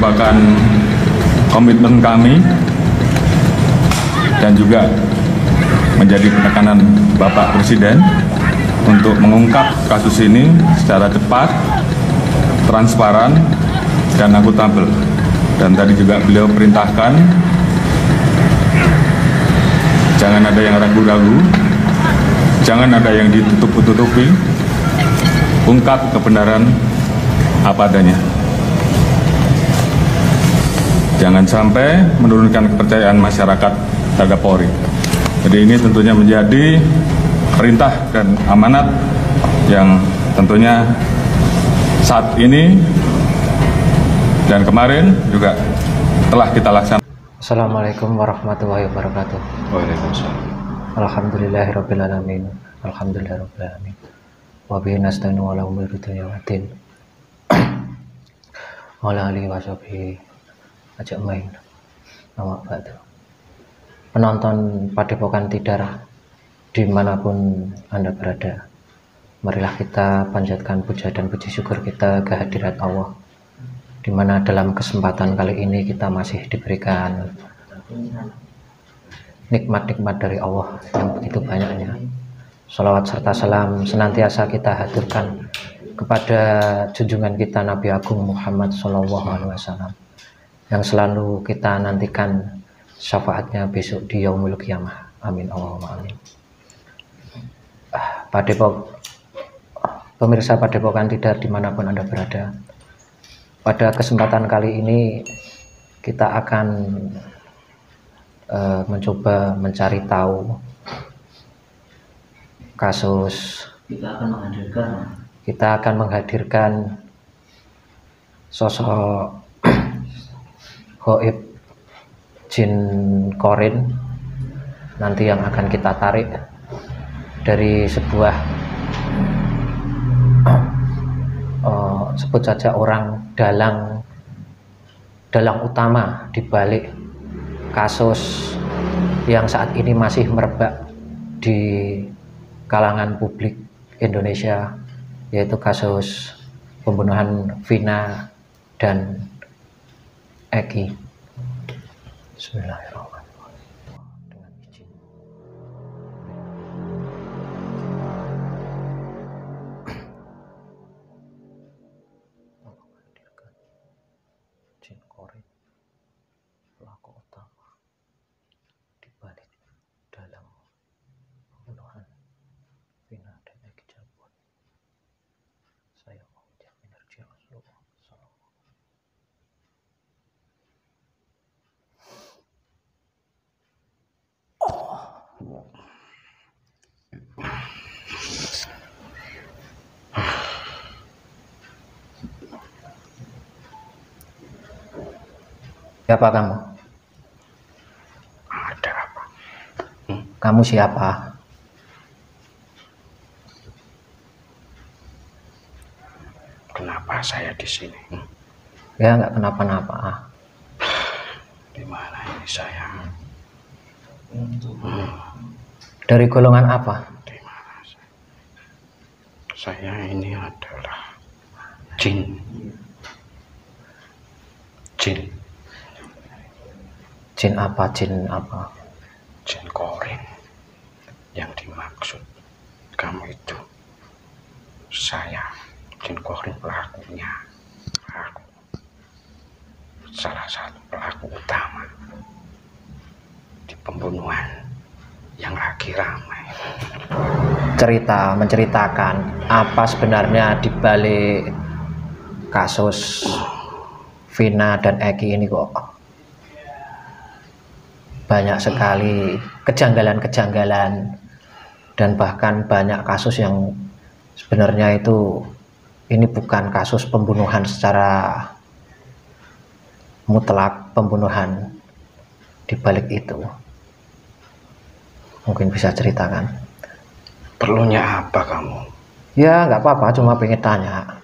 merupakan komitmen kami dan juga menjadi penekanan Bapak Presiden untuk mengungkap kasus ini secara cepat, transparan, dan akuntabel. Dan tadi juga beliau perintahkan jangan ada yang ragu-ragu, jangan ada yang ditutup-tutupi, ungkap kebenaran apa adanya. Jangan sampai menurunkan kepercayaan masyarakat terhadap Polri. Jadi ini tentunya menjadi perintah dan amanat yang tentunya saat ini dan kemarin juga telah kita laksanakan. Assalamualaikum warahmatullahi wabarakatuh. Waalaikumsalam. Alhamdulillahirabbil alamin. Alhamdulillahirabbil alamin. Wa bihi nasta'inu ala umuri dunya waddin. Wa ala alihi washabihi ajmain. Amma ba'du. Penonton Padepokan Tidar dimanapun Anda berada, marilah kita panjatkan puja dan puji syukur kita kehadirat Allah, di mana dalam kesempatan kali ini kita masih diberikan nikmat-nikmat dari Allah yang begitu banyaknya. Shalawat serta salam senantiasa kita haturkan kepada junjungan kita Nabi Agung Muhammad SAW, yang selalu kita nantikan syafaatnya besok di yaumul qiyamah. Amin Allahumma amin. Pemirsa Padepokan Tidar dimanapun Anda berada, pada kesempatan kali ini kita akan mencoba mencari tahu kasus. Kita akan menghadirkan sosok Ghaib Jin Qorin nanti yang akan kita tarik dari sebuah sebut saja orang dalang utama di balik kasus yang saat ini masih merebak di kalangan publik Indonesia, yaitu kasus pembunuhan Vina dan Eki. Bismillahirrahmanirrahim. Dengan izin. Jin Qorin, pelaku utama di balik dalam pembunuhan Vina dan Eki Jabon. Saya mengucap energi Rasulullah SAW. Siapa kamu? Ada apa? Kamu siapa? Kenapa saya di sini? Ya nggak kenapa-napa. Di mana ini saya? Dari golongan apa? Di mana saya? Saya ini adalah jin. Jin. Jin apa? Jin apa? Jin Qorin. Yang dimaksud kamu itu saya. Jin Qorin pelakunya. Aku salah satu pelaku utama di pembunuhan yang lagi ramai. Menceritakan apa sebenarnya di balik kasus Vina dan Eki ini kok banyak sekali kejanggalan-kejanggalan dan bahkan banyak kasus yang sebenarnya itu ini bukan kasus pembunuhan secara mutlak, pembunuhan di balik itu. Mungkin bisa ceritakan. Perlunya apa kamu? Ya nggak apa-apa, cuma pengen tanya.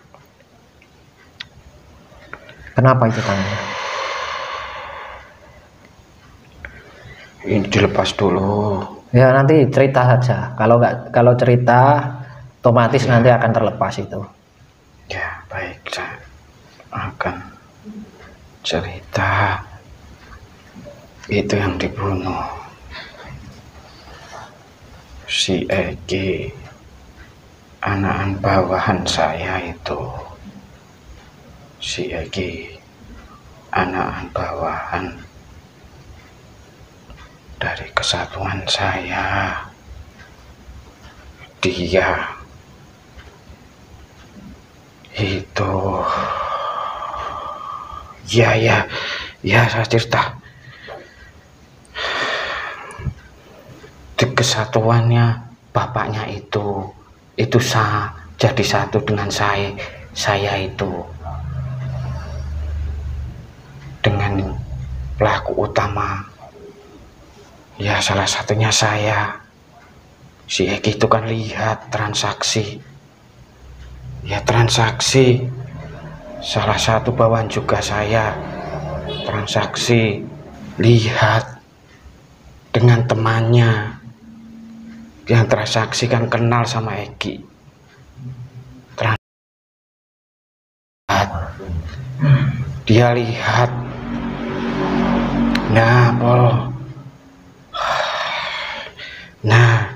Kenapa itu tangannya? Ini dilepas dulu. Ya nanti cerita saja. Kalau cerita otomatis nanti akan terlepas itu. Ya baik, saya akan cerita itu yang dibunuh si Egi, anakan bawahan saya itu. Si Egi, anakan bawahan dari kesatuan saya. Dia itu, ya saya cerita. Di kesatuannya bapaknya itu jadi satu dengan saya itu, dengan pelaku utama. Ya salah satunya saya. Si Eki itu kan lihat transaksi. Ya transaksi. Salah satu bawahan juga saya. Transaksi. Lihat dengan temannya. Yang transaksi kan kenal sama Eki. Dia lihat. Nah,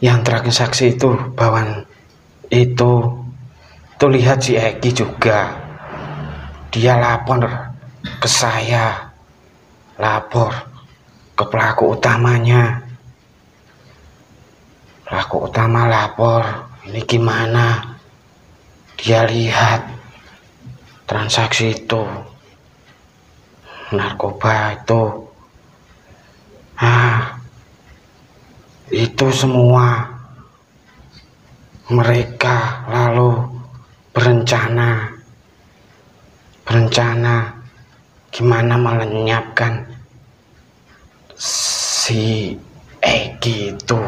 yang transaksi itu bawahan itu lihat si Eki juga. Dia lapor ke saya, lapor ke pelaku utamanya. Pelaku utama lapor, ini gimana? Dia lihat transaksi itu, narkoba itu. Itu semua mereka lalu berencana gimana melenyapkan si Egi itu.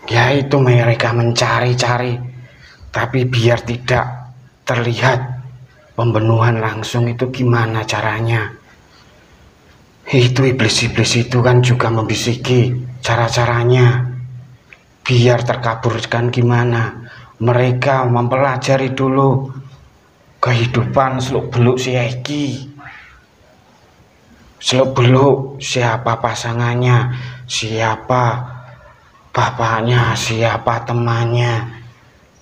Ya itu mereka mencari-cari, tapi biar tidak terlihat pembunuhan langsung itu gimana caranya. Itu iblis-iblis itu kan juga membisiki cara-caranya biar terkaburkan gimana. Mereka mempelajari dulu kehidupan seluk-beluk si Eki, seluk-beluk siapa pasangannya, siapa bapaknya, siapa temannya.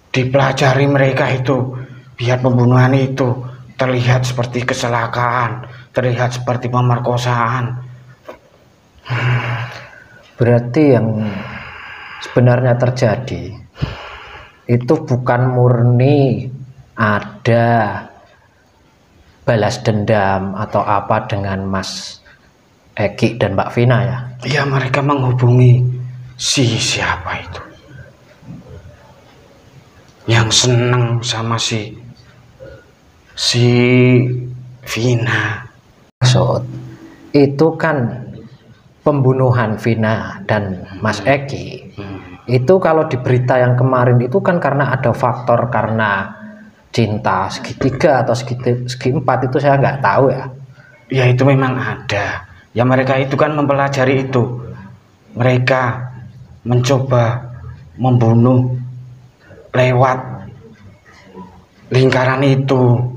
Dipelajari mereka itu biar pembunuhan itu terlihat seperti kecelakaan, terlihat seperti pemerkosaan. Berarti yang sebenarnya terjadi itu bukan murni ada balas dendam atau apa dengan Mas Egi dan Mbak Vina ya? Ya mereka menghubungi siapa itu yang seneng sama si Vina. Maksud itu kan pembunuhan Vina dan Mas Egi. Itu kalau di berita yang kemarin itu kan karena ada faktor karena cinta segitiga atau segi empat, itu saya nggak tahu ya. Ya itu memang ada. Ya mereka itu kan mempelajari itu. Mereka mencoba membunuh lewat lingkaran itu.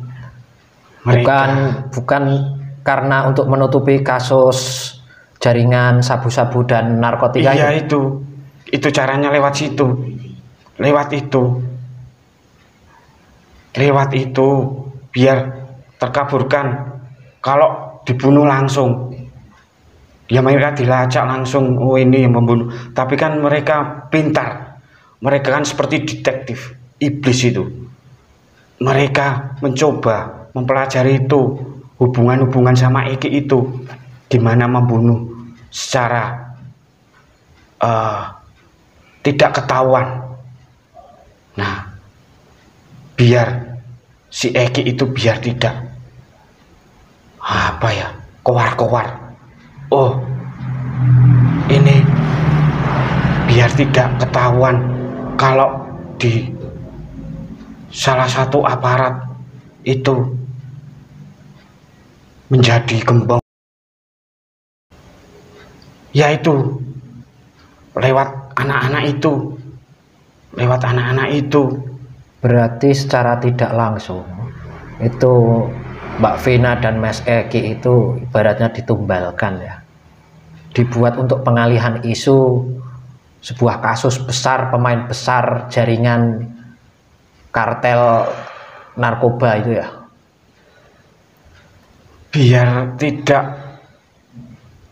Bukan karena untuk menutupi kasus jaringan sabu-sabu dan narkotika. Iya itu caranya lewat situ, lewat itu biar terkaburkan. Kalau dibunuh langsung, ya mereka dilacak langsung, oh ini yang membunuh. Tapi kan mereka pintar, mereka kan seperti detektif iblis itu. Mereka mencoba mempelajari itu, hubungan-hubungan sama Eki itu, gimana membunuh secara tidak ketahuan. Nah, biar si Eki itu biar tidak kowar-kowar. Oh, ini biar tidak ketahuan kalau di salah satu aparat itu menjadi gembong. Yaitu lewat anak-anak itu. Berarti secara tidak langsung itu Mbak Vina dan Mas Eki itu ibaratnya ditumbalkan ya, dibuat untuk pengalihan isu sebuah kasus besar, pemain besar jaringan kartel narkoba itu ya, biar tidak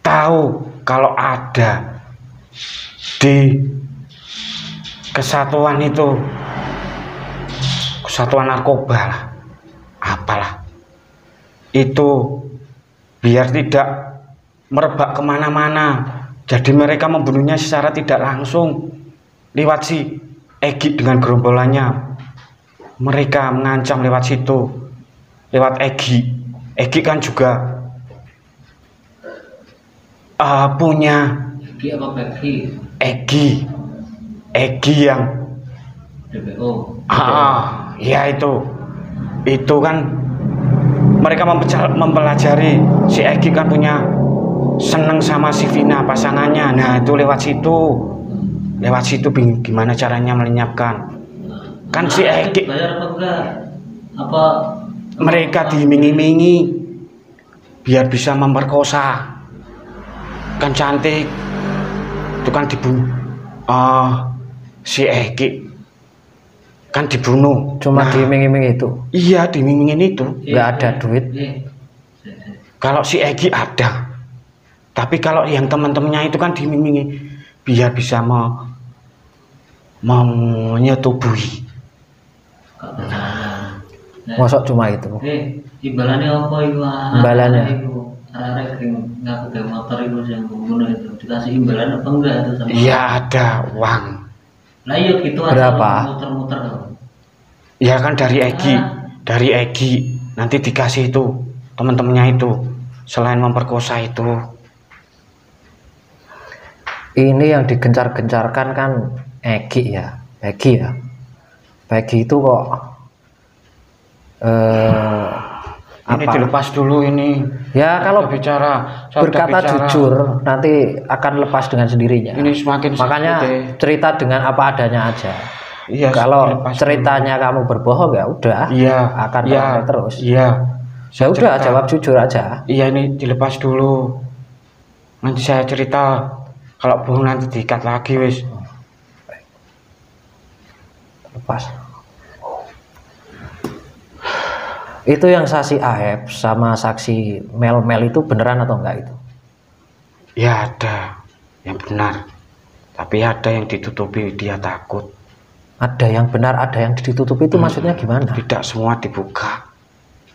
tahu kalau ada di kesatuan itu, kesatuan narkoba lah, apalah itu, biar tidak merebak kemana-mana. Jadi mereka membunuhnya secara tidak langsung lewat si Egi dengan gerombolannya. Mereka mengancam lewat situ, lewat Egi. Egi kan juga punya Egi apa Pegi? Egi yang DPO. ya itu kan mereka mempelajari si Egi kan punya seneng sama si Vina pasangannya. Nah itu lewat situ gimana caranya melenyapkan. Kan si Egi bayar apa enggak? Apa mereka diiming-imingi biar bisa memperkosa, kan cantik itu kan dibunuh. Si Egi kan dibunuh cuma diiming-iming itu. Iya, diiming-imingin itu. Nggak ada duit. Kalau si Egi ada, tapi kalau yang teman-temannya itu kan diiming-imingi biar bisa menyetubuhi. Mosok cuma itu. Imbalannya apa itu? Imbalannya arek ngaku ke motor itu yang pembunuh itu dikasih imbalan apa enggak itu sama? Iya ada uang. Lah iya gitu berapa? Muter-muter tuh. Ya kan dari Egi nanti dikasih itu teman-temannya itu selain memperkosa itu. Ini yang digencar-gencarkan kan Egi ya, Pegi itu kok ini dilepas dulu ini ya, kalau berkata bicara. jujur nanti akan lepas dengan sendirinya. Ini semakin makanya cerita dengan apa adanya aja. Iya, kalau ceritanya dulu. Kamu berbohong ya udah, iya, akan terus. Iya, ya udah jawab jujur aja. Iya, ini dilepas dulu, nanti saya cerita. Kalau bohong nanti diikat lagi wis. Lepas. Itu yang saksi Aep sama saksi Mel itu beneran atau enggak itu? Ya ada yang benar, tapi ada yang ditutupi, dia takut. Ada yang benar, ada yang ditutupi itu maksudnya gimana? Tidak semua dibuka,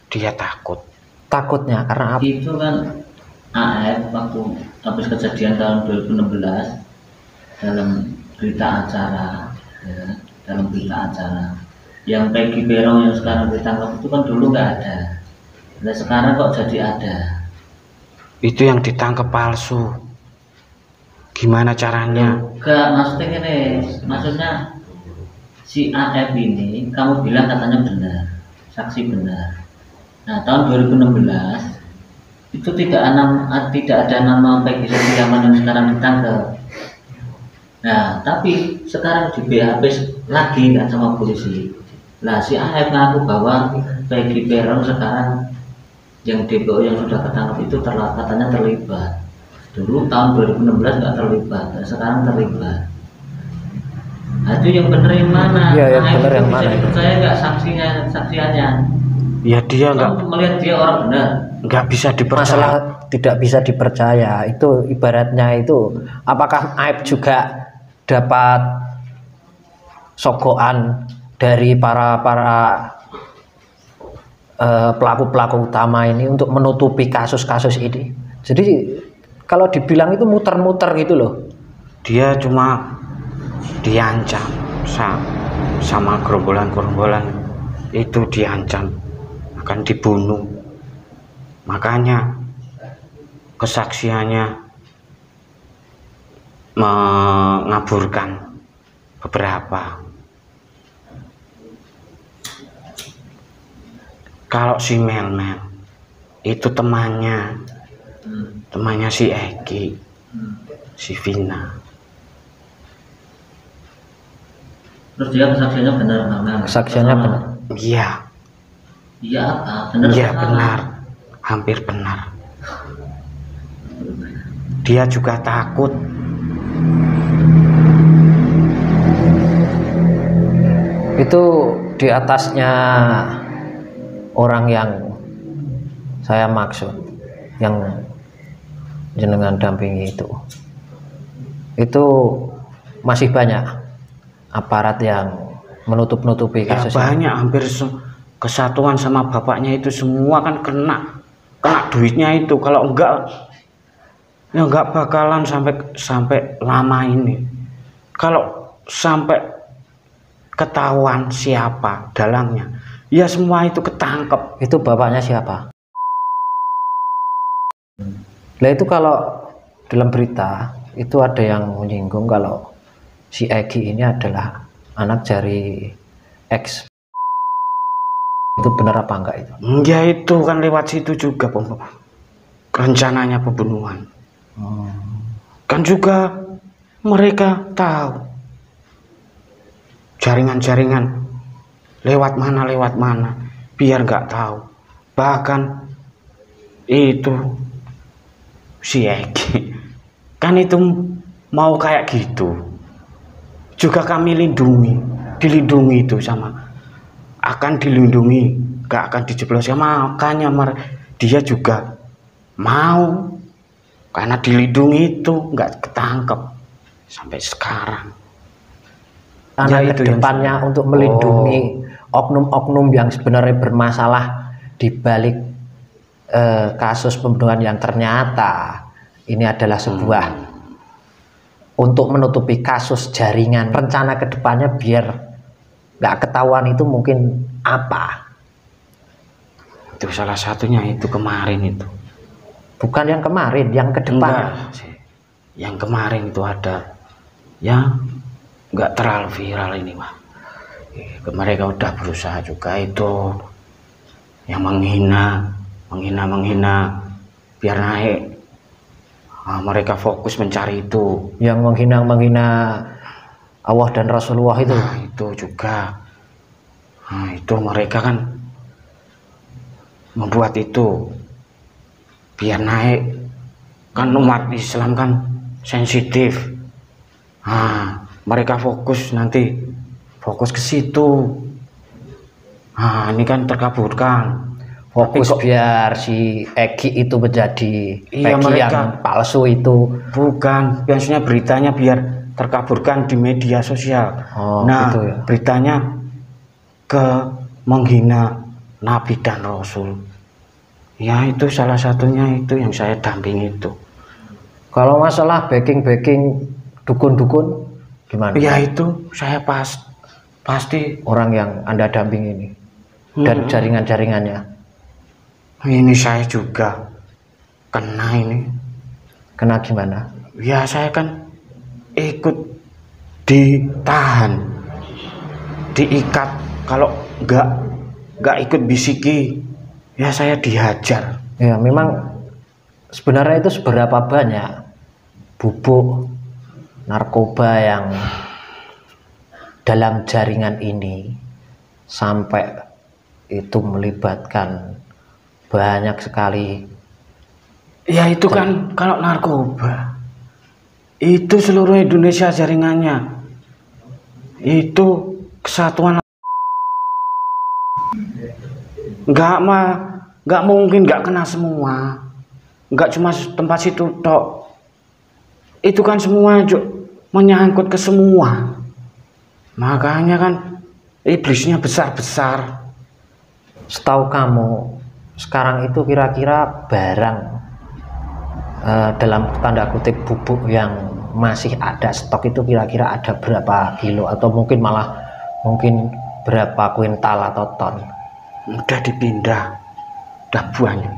dia takut. Takutnya karena apa? Itu kan Aep waktu habis kejadian tahun 2016 dalam berita acara, ya, yang Peggy Perong yang sekarang ditangkap itu kan dulu nggak ada. Nah sekarang kok jadi ada. Itu yang ditangkap palsu. Gimana caranya? Enggak, maksudnya gini, maksudnya si AF ini kamu bilang katanya benar, saksi benar. Nah tahun 2016 itu tidak ada nama Peggy Setiawan yang sekarang ditangkap. Nah tapi sekarang di BAP lagi kan sama polisi. Nah si AF ngaku bahwa Peggy Perong sekarang yang DPO yang sudah ketangkap itu katanya terlibat. Dulu tahun 2016 nggak terlibat, sekarang terlibat. Nah itu yang benar yang mana? Iya, yang benar yang mana? Saya nggak saksiannya. Ya dia nggak melihat dia orang benar. Nggak bisa dipercaya. Masalah tidak bisa dipercaya itu ibaratnya itu apakah Aib juga dapat sogokan dari para pelaku-pelaku utama ini untuk menutupi kasus-kasus ini. Jadi kalau dibilang itu muter-muter gitu loh. Dia cuma diancam sama gerombolan-gerombolan itu, diancam akan dibunuh. Makanya kesaksiannya mengaburkan beberapa. Kalau si Mel itu temannya si Egi, si Vina. Terus dia kesaksiannya benar, Mel. Kesaksiannya benar. Iya. Iya apa? Benar Iya apa? benar, hampir benar. Dia juga takut. Itu di atasnya orang yang saya maksud, yang jenengan dampingi itu masih banyak aparat yang menutup-nutupi Ya kasus ini. banyak, hampir kesatuan sama bapaknya itu semua kan kena duitnya itu. Kalau enggak ya enggak bakalan sampai lama ini. Kalau sampai ketahuan siapa dalangnya, ya semua itu ketangkep. Itu bapaknya siapa? Lah itu kalau dalam berita itu ada yang menyinggung kalau si Egi ini adalah anak dari X. Itu benar apa enggak itu? Ya itu kan lewat situ juga rencananya pembunuhan. Kan juga mereka tahu jaringan-jaringan lewat mana biar nggak tahu. Bahkan itu si Egi kan itu mau kayak gitu juga kami dilindungi itu sama, akan dilindungi, nggak akan dijebloskan. Makanya dia juga mau, karena dilindungi itu nggak ketangkep sampai sekarang. Karena Ya, itu kedepannya untuk melindungi oknum-oknum yang sebenarnya bermasalah di balik kasus pembunuhan yang ternyata ini adalah sebuah untuk menutupi kasus jaringan. Rencana kedepannya biar nggak ketahuan itu mungkin apa? Itu salah satunya itu kemarin itu. Bukan yang kemarin, yang kedepannya. Yang kemarin itu ada ya nggak terlalu viral ini mah. Mereka udah berusaha juga itu yang menghina biar naik. Mereka fokus mencari itu. Yang menghina Allah dan Rasulullah itu. Nah, itu juga. Nah, itu mereka kan membuat itu biar naik. Kan umat Islam kan sensitif. Mereka fokus ke situ. Ini kan terkaburkan. Fokus biar si Egi itu menjadi Iya, Egi mereka yang palsu itu. Bukan, biasanya beritanya biar terkaburkan di media sosial. Gitu ya. Beritanya ke menghina Nabi dan Rasul. Ya itu salah satunya itu yang saya dampingi itu. Kalau masalah backing dukun-dukun gimana? Ya itu saya pasti Orang yang Anda dampingi ini dan jaringan-jaringannya. Ini saya juga kena ini. Kena gimana? Ya saya kan ikut ditahan, diikat. Kalau nggak ikut bisiki, ya saya dihajar. Ya memang sebenarnya itu seberapa banyak bubuk narkoba yang dalam jaringan ini sampai itu melibatkan banyak sekali. Ya itu kan kalau narkoba itu seluruh Indonesia jaringannya itu kesatuan. Nggak mungkin nggak kena semua, nggak cuma tempat situ tok. Itu kan semua menyangkut ke semua. Makanya kan iblisnya besar-besar. Setahu kamu sekarang itu kira-kira barang dalam tanda kutip bubuk yang masih ada stok itu kira-kira ada berapa kilo atau mungkin berapa kuintal atau ton? Udah dipindah, udah banyak.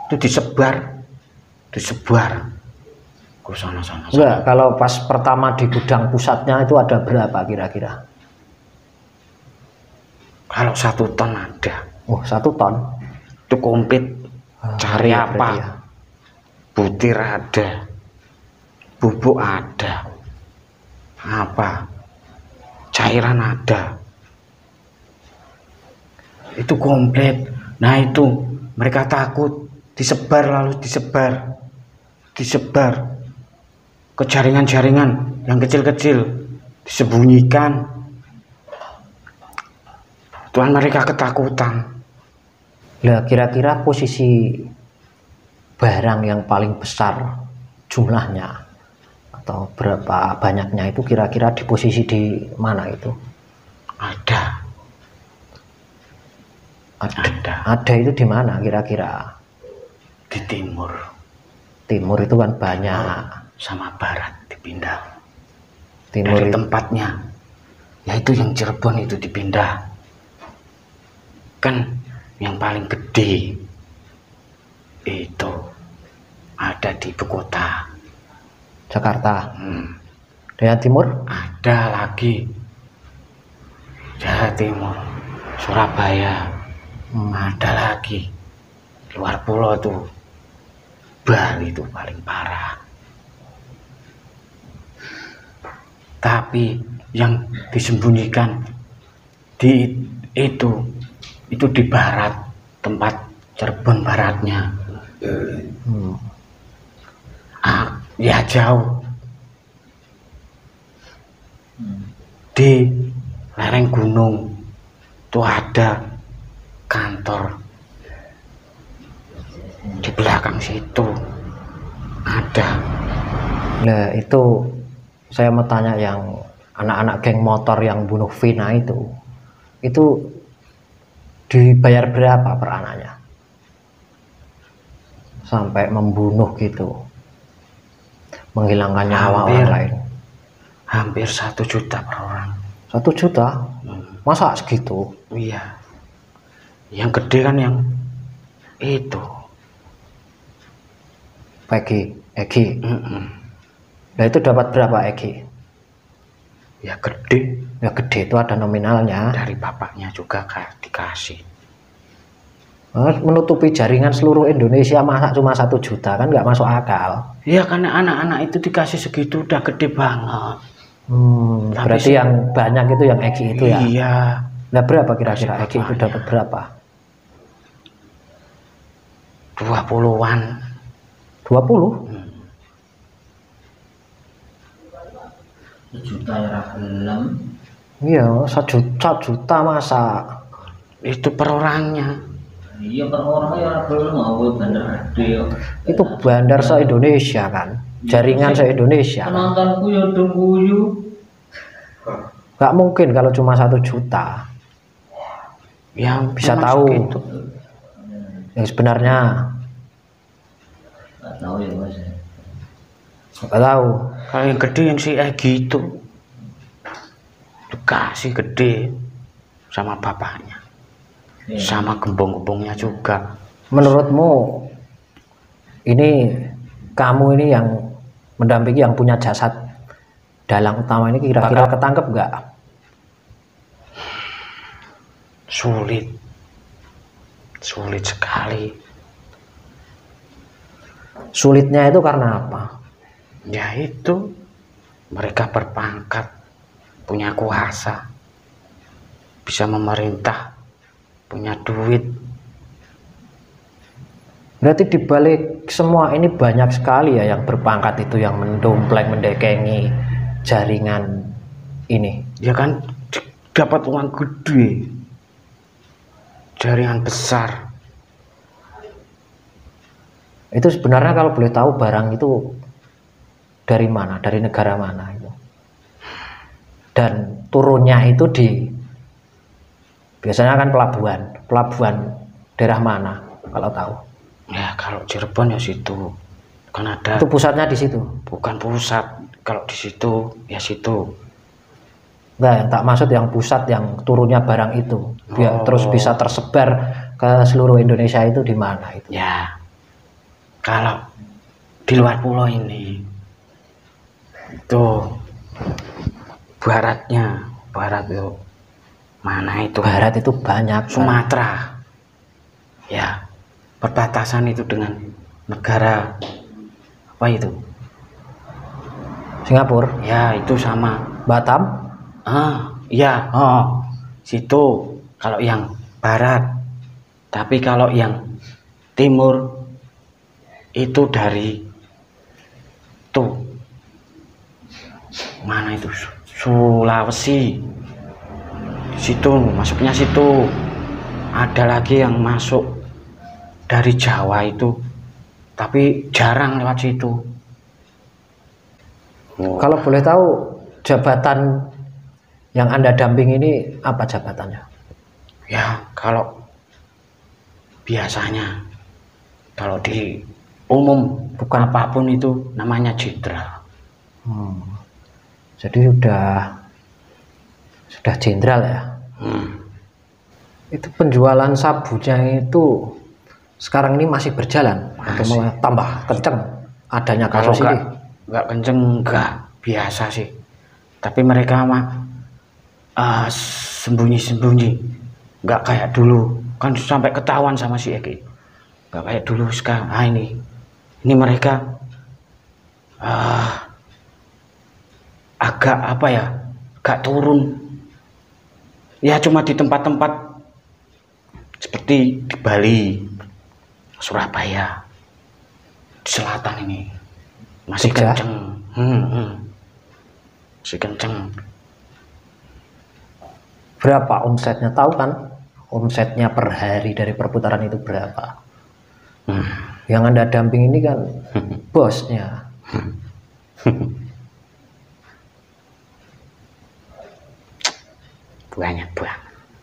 Itu disebar ke sana-sana. Enggak, kalau pas pertama di gudang pusatnya itu ada berapa kira-kira? Kalau 1 ton ada. Oh, 1 ton. Itu komplit. Cari Iya, apa? berarti ya. Butir ada, bubuk ada, apa? Cairan ada. Itu komplit. Nah itu mereka takut, disebar lalu disebar ke jaringan-jaringan yang kecil-kecil, disembunyikan. Tuhan mereka ketakutan. Lah kira-kira posisi barang yang paling besar jumlahnya atau berapa banyaknya itu kira-kira di posisi di mana itu? Ada Ada itu di mana kira-kira? di timur Timur itu kan banyak. sama barat dipindah. Timur Dari itu tempatnya, yaitu yang Cirebon itu dipindah. Kan yang paling gede itu ada di ibu kota. Jakarta. Dan yang timur? Ada lagi Jawa Timur, Surabaya. Ada lagi luar pulau tuh, Bali itu paling parah. Tapi yang disembunyikan di itu di barat, tempat Cirebon baratnya. Ya jauh di lereng gunung tuh ada kantor di belakang situ ada. Nah itu saya mau tanya yang anak-anak geng motor yang bunuh Vina itu dibayar berapa per anaknya sampai membunuh gitu, menghilangkan nyawa orang lain? Hampir 1 juta per orang. 1 juta? Masa segitu? Iya, yang gede kan yang itu Egi. Nah itu dapat berapa Egi? ya gede, Ya gede itu ada nominalnya. dari bapaknya juga dikasih. Menutupi jaringan seluruh Indonesia masa cuma 1 juta, kan nggak masuk akal. Iya, karena anak-anak itu dikasih segitu udah gede banget. Berarti yang banyak itu yang Egi itu ya? Iya. Nah berapa kira-kira Egi itu dapat berapa? 20-an. 20? Sejuta ya gelem. Iya, 1 juta masa. Itu per orangnya. Iya per orang ya gelem mau bandar gede. Itu bandar se-Indonesia kan? Jaringan se-Indonesia. Penontonku ya dong guyu. Nggak mungkin kalau cuma 1 juta. Yang Bisa memang tahu segitu. yang sebenarnya. Nggak tahu ya mas. Nggak tahu. Kalau yang gede yang si Egi itu dikasih gede sama bapaknya, sama gembong-gembongnya juga. Menurutmu ini kamu ini yang mendampingi yang punya jasad dalang utama ini kira-kira ketangkep nggak? Sulit sekali. Sulitnya itu karena apa? Ya itu, mereka berpangkat, punya kuasa, bisa memerintah, punya duit. Berarti dibalik semua ini banyak sekali ya yang berpangkat itu yang mendompleng, mendekengi jaringan ini. Ya kan dapat uang gede, jaringan besar. Itu sebenarnya kalau boleh tahu barang itu dari mana, dari negara mana itu, dan turunnya itu biasanya kan pelabuhan daerah mana kalau tahu? Ya kalau Cirebon ya situ, kan ada. Itu pusatnya di situ? Bukan pusat, kalau di situ ya situ. Enggak, yang tak maksud yang pusat yang turunnya barang itu biar terus bisa tersebar ke seluruh Indonesia itu di mana itu? Ya kalau di luar pulau ini itu barat itu mana itu? Barat itu banyak. Sumatera. Ya, perbatasan itu dengan negara apa itu? Singapura. Ya itu sama Batam. ya situ kalau yang barat. Tapi kalau yang timur itu dari tuh mana itu Sulawesi, situ masuknya situ. Ada lagi yang masuk dari Jawa itu, tapi jarang lewat situ. Kalau boleh tahu jabatan yang Anda damping ini apa jabatannya? Ya kalau biasanya kalau di umum bukan apapun itu namanya jenderal. Jadi sudah jenderal ya. Itu penjualan sabunya itu sekarang ini masih berjalan atau malah tambah kenceng adanya Kalau kasus ini? nggak kenceng, nggak, biasa sih. Tapi mereka mah sembunyi-sembunyi, nggak kayak dulu kan sampai ketahuan sama si Eki. Nggak kayak dulu sekarang. Ini mereka agak apa ya, agak turun ya, cuma di tempat-tempat seperti di Bali, Surabaya, di selatan ini masih Jogja? kenceng. Masih kenceng. Berapa omsetnya, tahu kan omsetnya per hari dari perputaran itu berapa? Yang Anda damping ini kan bosnya.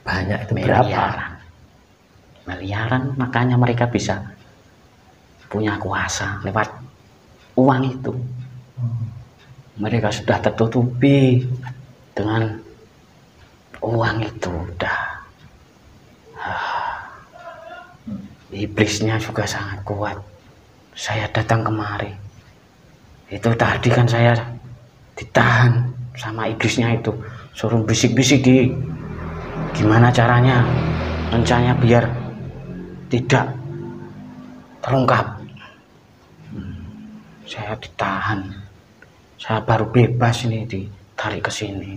Banyak itu berapa? Miliaran, makanya mereka bisa punya kuasa lewat uang itu. Mereka sudah tertutupi dengan uang itu. Udah iblisnya juga sangat kuat. Saya datang kemari itu tadi kan saya ditahan sama iblisnya itu, suruh bisik-bisik di gimana caranya rencananya biar tidak terungkap. Saya ditahan, saya baru bebas ini, ditarik ke sini.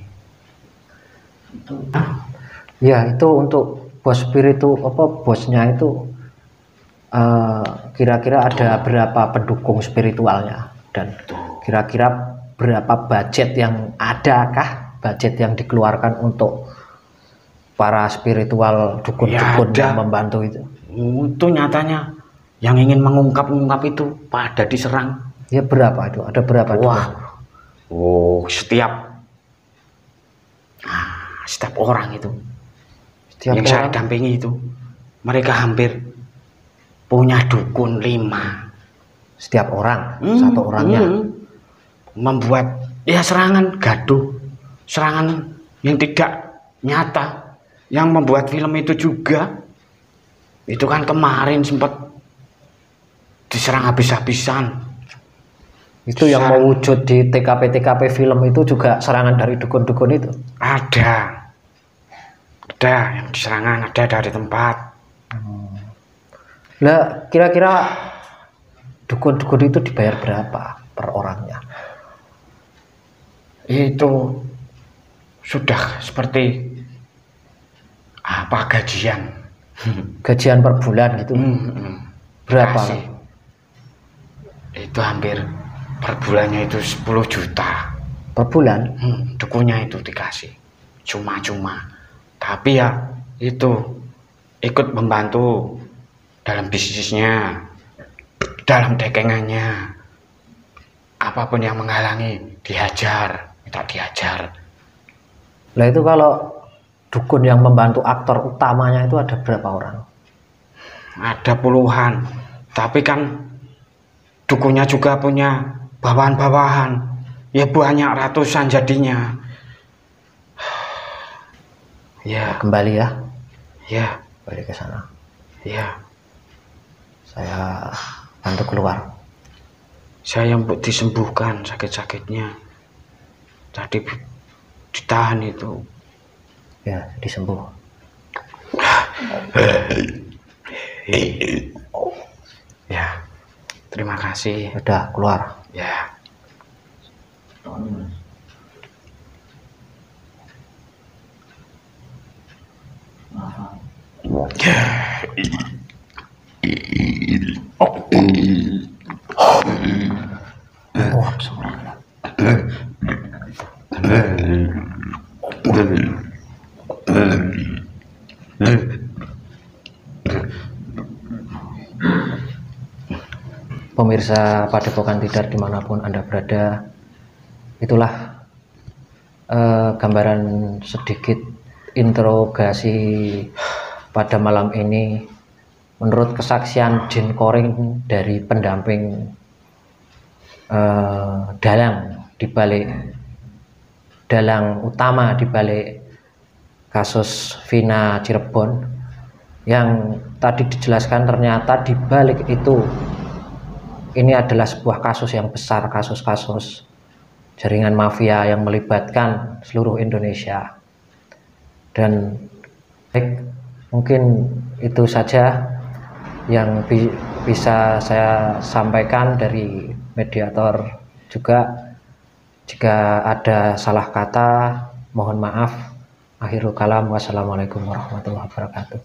Ya itu untuk bos spiritu bosnya itu kira-kira ada berapa pendukung spiritualnya, dan kira-kira berapa budget yang adakah, budget yang dikeluarkan untuk para spiritual dukun-dukun yang membantu itu? Itu nyatanya yang ingin mengungkap itu pada diserang. Ya berapa itu? Ada berapa? Setiap orang itu, Setiap yang saya dampingi itu, mereka hampir punya dukun 5. Setiap orang, satu orangnya. Membuat ya serangan gaduh, serangan yang tidak nyata, yang membuat film itu juga. Itu kan kemarin sempat diserang habis-habisan. Itu yang mewujud di TKP film itu juga serangan dari dukun-dukun itu? Ada yang diserangan, ada dari tempat. Nah, kira-kira dukun-dukun itu dibayar berapa per orangnya? Itu sudah seperti apa, gajian. Gajian per bulan gitu? Berapa? Kasih. Itu hampir per bulannya itu 10 juta per bulan. Dukunnya itu dikasih cuma-cuma, tapi ya itu ikut membantu dalam bisnisnya, dalam dagangannya. Apapun yang menghalangi dihajar, minta dihajar. Nah itu kalau dukun yang membantu aktor utamanya itu ada berapa orang? Ada puluhan, tapi kan dukunnya juga punya bawahan-bawahan, ya banyak ratusan jadinya. Ya kembali ya. Ya Balik ke sana. Ya, saya bantu keluar. saya yang disembuhkan sakit-sakitnya. Tadi ditahan itu. Ya, disembuh. Ya, terima kasih. Udah keluar. Ya. Maaf. Oh, bismillah. Pemirsa Padepokan Tidar dimanapun Anda berada, itulah gambaran sedikit interogasi pada malam ini menurut kesaksian Jin Koring dari pendamping dalang utama di balik kasus Vina Cirebon, yang tadi dijelaskan ternyata di balik itu ini adalah sebuah kasus yang besar, kasus jaringan mafia yang melibatkan seluruh Indonesia. Dan baik, mungkin itu saja yang bisa saya sampaikan dari mediator. Juga jika ada salah kata mohon maaf. Akhirul kalam, wassalamualaikum warahmatullahi wabarakatuh.